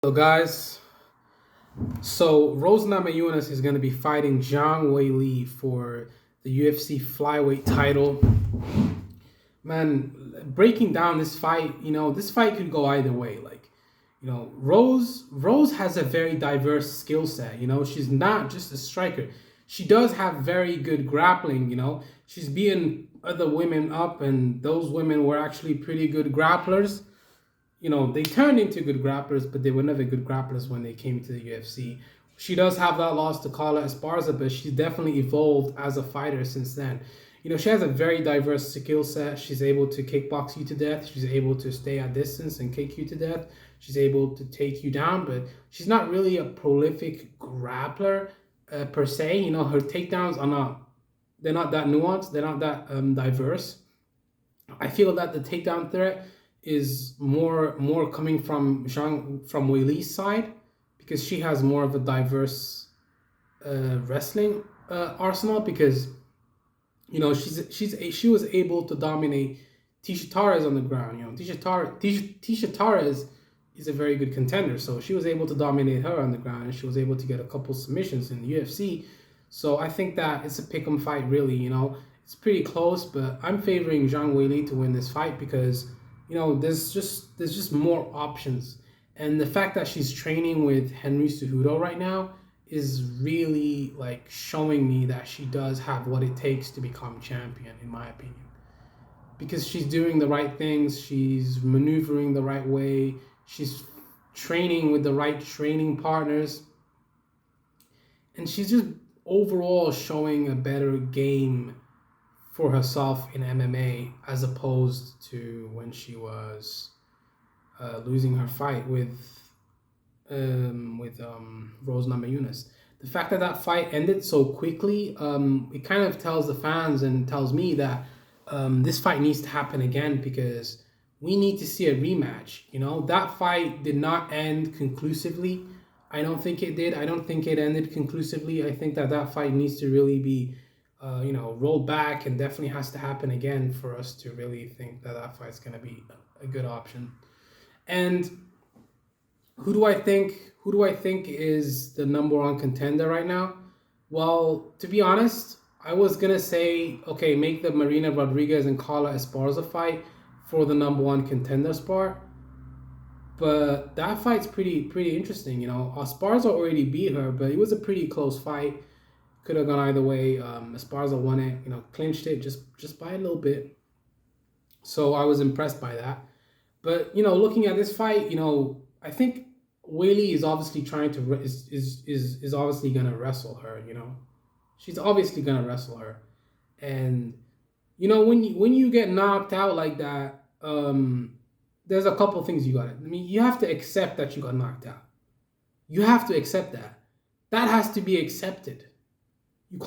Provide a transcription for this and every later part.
So guys, Rose Namajunas is going to be fighting Zhang Weili for the UFC flyweight title. Man, breaking down this fight, this fight could go either way. Rose has a very diverse skill set. She's not just a striker. She does have very good grappling. She's beaten other women up, and those women were actually pretty good grapplers. They turned into good grapplers, but they were never good grapplers when they came to the UFC. She does have that loss to Carla Esparza, but she's definitely evolved as a fighter since then. She has a very diverse skill set. She's able to kickbox you to death. She's able to stay at distance and kick you to death. She's able to take you down, but she's not really a prolific grappler per se. Her takedowns they're not that nuanced. They're not that diverse. I feel that the takedown threat is more coming from Weili's side because she has more of a diverse wrestling arsenal because she was able to dominate Tisha Torres on the ground. Tisha Torres is a very good contender, so she was able to dominate her on the ground and she was able to get a couple submissions in the UFC. So I think that it's a pick'em fight, really. It's pretty close, but I'm favoring Zhang Weili to win this fight because there's just more options. And the fact that she's training with Henry Cejudo right now is really showing me that she does have what it takes to become champion, in my opinion. Because she's doing the right things, she's maneuvering the right way, she's training with the right training partners, and she's just overall showing a better game for herself in MMA as opposed to when she was losing her fight with Rose Namajunas. The fact that that fight ended so quickly, it kind of tells the fans and tells me that this fight needs to happen again because we need to see a rematch. That fight did not end conclusively. I don't think it did. I don't think it ended conclusively. I think that fight needs to really be rolled back and definitely has to happen again for us to really think that fight's going to be a good option. And who do I think is the number one contender right now? Well, to be honest, I was going to say, okay, make the Marina Rodriguez and Carla Esparza fight for the number one contender spot. But that fight's pretty interesting. Esparza already beat her, but it was a pretty close fight. Could have gone either way. Esparza won it, clinched it just by a little bit. So I was impressed by that. But looking at this fight, I think Weili is obviously trying to is obviously gonna wrestle her. She's obviously gonna wrestle her, and when you get knocked out like that, there's a couple things you got. You have to accept that you got knocked out. You have to accept that. That has to be accepted. You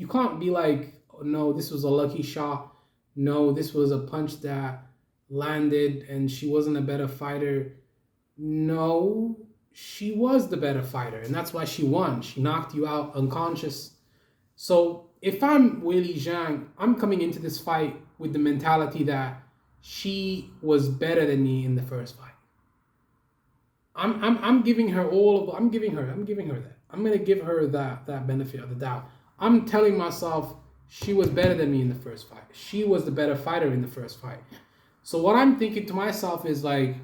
can't be like, oh, no, this was a lucky shot. No, this was a punch that landed and she wasn't a better fighter. No, she was the better fighter, and that's why she won. She knocked you out unconscious. So if I'm Weili Zhang, I'm coming into this fight with the mentality that she was better than me in the first fight. I'm giving her I'm giving her that. I'm gonna give her that benefit of the doubt. I'm telling myself she was better than me in the first fight. She was the better fighter in the first fight. So what I'm thinking to myself is okay,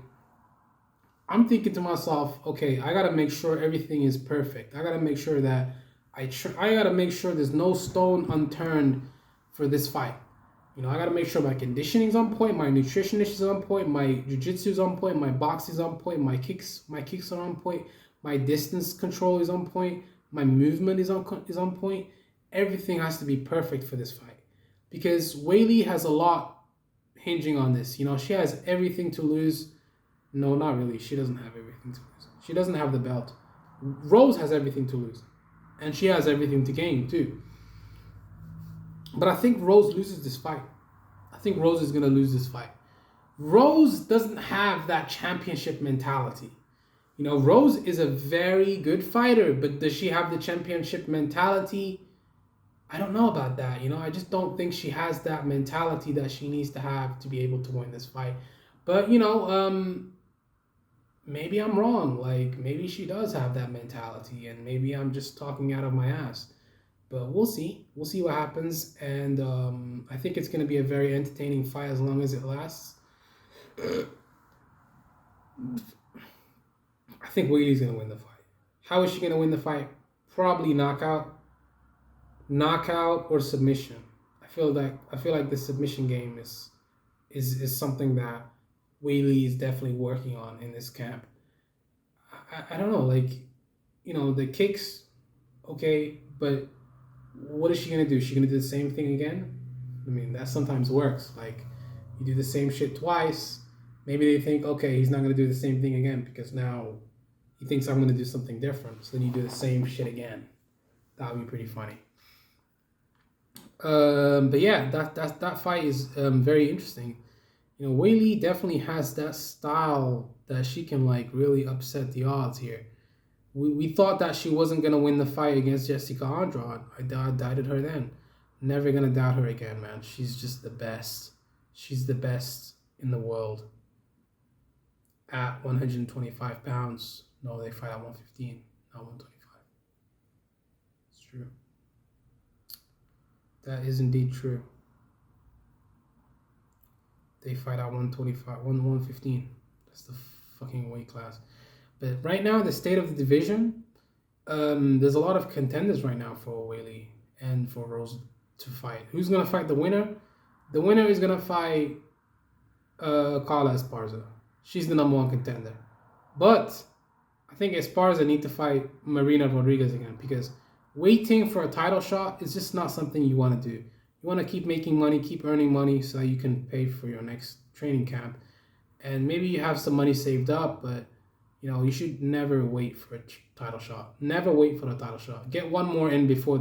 I gotta make sure everything is perfect. I gotta make sure that I gotta make sure there's no stone unturned for this fight. I gotta make sure my conditioning's on point, my nutritionist is on point, my jiu-jitsu is on point, my boxing is on point, my kicks are on point, my distance control is on point, my movement is on point. Everything has to be perfect for this fight because Weili has a lot hinging on this. She has everything to lose. No, not really. She doesn't have everything to lose. She doesn't have the belt. Rose has everything to lose, and she has everything to gain too. But I think Rose loses this fight. I think Rose is going to lose this fight. Rose doesn't have that championship mentality. Rose is a very good fighter, but does she have the championship mentality? I don't know about that. I just don't think she has that mentality that she needs to have to be able to win this fight. But, maybe I'm wrong. Like maybe she does have that mentality, and maybe I'm just talking out of my ass. But we'll see. We'll see what happens, and I think it's going to be a very entertaining fight as long as it lasts. I think Weili's going to win the fight. How is she going to win the fight? Probably knockout or submission. I feel like the submission game is something that Weili is definitely working on in this camp. I don't know, like, the kicks, okay, but what is she gonna do? Is she gonna do the same thing again? I mean, that sometimes works. Like, you do the same shit twice. Maybe they think, okay, he's not gonna do the same thing again because now he thinks I'm gonna do something different. So then you do the same shit again. That would be pretty funny. But yeah, that fight is very interesting. Weili definitely has that style that she can like really upset the odds here. We thought that she wasn't gonna win the fight against Jessica Andrade. I doubted her then. Never gonna doubt her again, man. She's just the best. She's the best in the world at 125 pounds. No, they fight at 115, not 125. It's true. That is indeed true. They fight at 125, 115. That's the fucking weight class. But right now, the state of the division, there's a lot of contenders right now for Weili and for Rose to fight. Who's gonna fight the winner? The winner is gonna fight Carla Esparza. She's the number one contender. But I think Esparza need to fight Marina Rodriguez again because waiting for a title shot is just not something you want to do. You want to keep making money, keep earning money so that you can pay for your next training camp. And maybe you have some money saved up, but you should never wait for a title shot. Never wait for a title shot. Get one more in before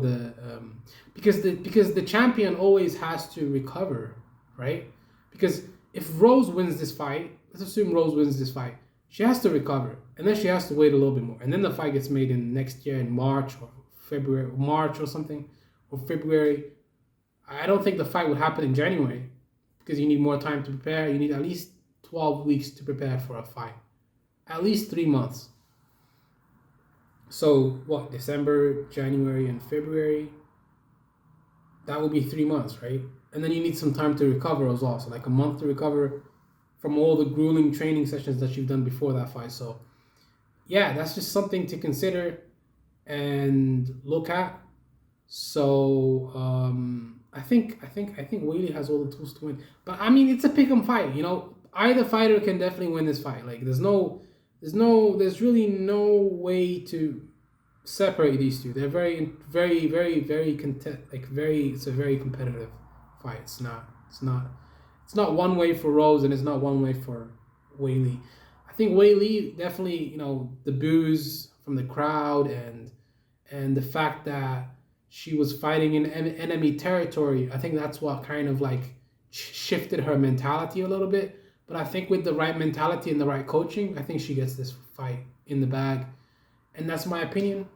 because the champion always has to recover, right? Because if Rose wins this fight, let's assume Rose wins this fight, she has to recover, and then she has to wait a little bit more, and then the fight gets made in next year in March or February, March or something, or February. I don't think the fight would happen in January because you need more time to prepare. You need at least 12 weeks to prepare for a fight. At least 3 months. So, what, December, January, and February? That would be 3 months, right? And then you need some time to recover as well. So, like a month to recover from all the grueling training sessions that you've done before that fight. So, yeah, that's just something to consider and look at. So, I think Weili has all the tools to win. But I mean, it's a pick'em fight. Either fighter can definitely win this fight. Like, there's really no way to separate these two. They're very, very, very, very it's a very competitive fight. It's not one way for Rose and it's not one way for Weili. I think Weili definitely, the boos from the crowd and the fact that she was fighting in enemy territory, I think that's what kind of like shifted her mentality a little bit. But I think with the right mentality and the right coaching, I think she gets this fight in the bag. And that's my opinion.